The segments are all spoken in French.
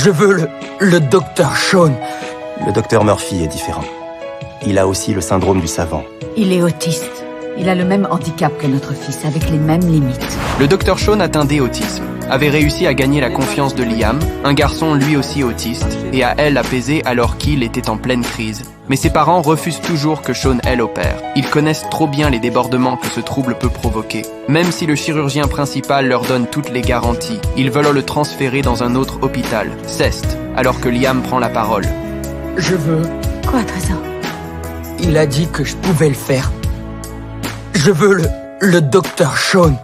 Je veux le docteur Shaun. Le docteur Murphy est différent. Il a aussi le syndrome du savant. Il est autiste. Il a le même handicap que notre fils, avec les mêmes limites. Le docteur Shaun atteint d'autisme, avait réussi à gagner la confiance de Liam, un garçon lui aussi autiste, et à elle apaiser alors qu'il était en pleine crise. Mais ses parents refusent toujours que Shaun elle opère. Ils connaissent trop bien les débordements que ce trouble peut provoquer. Même si le chirurgien principal leur donne toutes les garanties, ils veulent le transférer dans un autre hôpital, Cest, alors que Liam prend la parole. Je veux... Quoi, Trésor? Il a dit que je pouvais le faire. Je veux le docteur Shaun.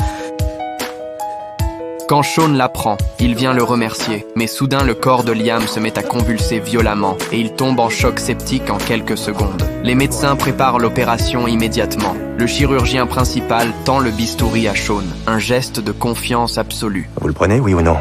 Quand Shaun l'apprend, il vient le remercier, mais soudain le corps de Liam se met à convulser violemment et il tombe en choc septique en quelques secondes. Les médecins préparent l'opération immédiatement. Le chirurgien principal tend le bistouri à Shaun, un geste de confiance absolue. Vous le prenez, oui ou non?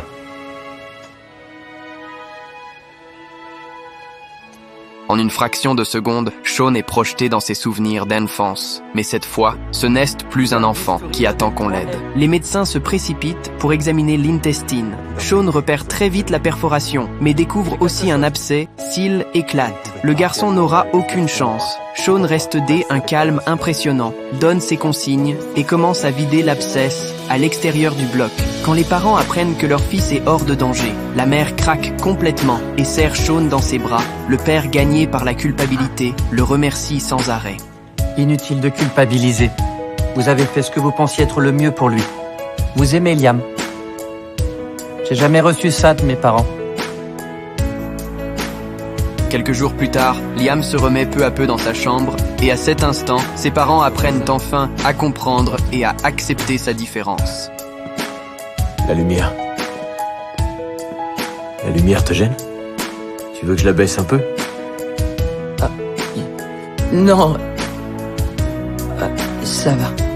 En une fraction de seconde, Shaun est projeté dans ses souvenirs d'enfance. Mais cette fois, ce n'est plus un enfant qui attend qu'on l'aide. Les médecins se précipitent pour examiner l'intestine. Shaun repère très vite la perforation, mais découvre aussi un abcès, s'il éclate. Le garçon n'aura aucune chance. Shaun reste un calme impressionnant, donne ses consignes et commence à vider l'abcès à l'extérieur du bloc. Quand les parents apprennent que leur fils est hors de danger, la mère craque complètement et serre Shaun dans ses bras. Le père, gagné par la culpabilité, le remercie sans arrêt. Inutile de culpabiliser. Vous avez fait ce que vous pensiez être le mieux pour lui. Vous aimez Liam. J'ai jamais reçu ça de mes parents. Quelques jours plus tard, Liam se remet peu à peu dans sa chambre et à cet instant, ses parents apprennent enfin à comprendre et à accepter sa différence. La lumière. La lumière te gêne? Tu veux que je la baisse un peu? Non. Ça va.